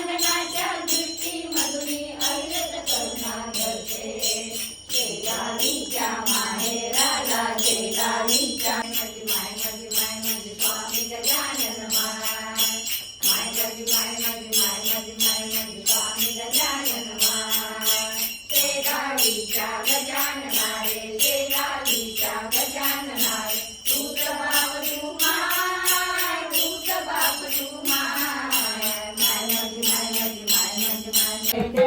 गजाननाच्या दृष्टीमधुनी अविरत करुणा धरते. शेजारीच्या माहेराला शेजारीच्या माझी माय माझी माय माझी स्वामी गजानन माय. माय माझी माय माझी माय माझी माय माझी स्वामी गजानन माय. शेजारीच्या गजानना रे शेजारीच्या गजानना रे तूच बाप तू माय तूच बाप तू माय. माय माझी माय माझी माय माझी माय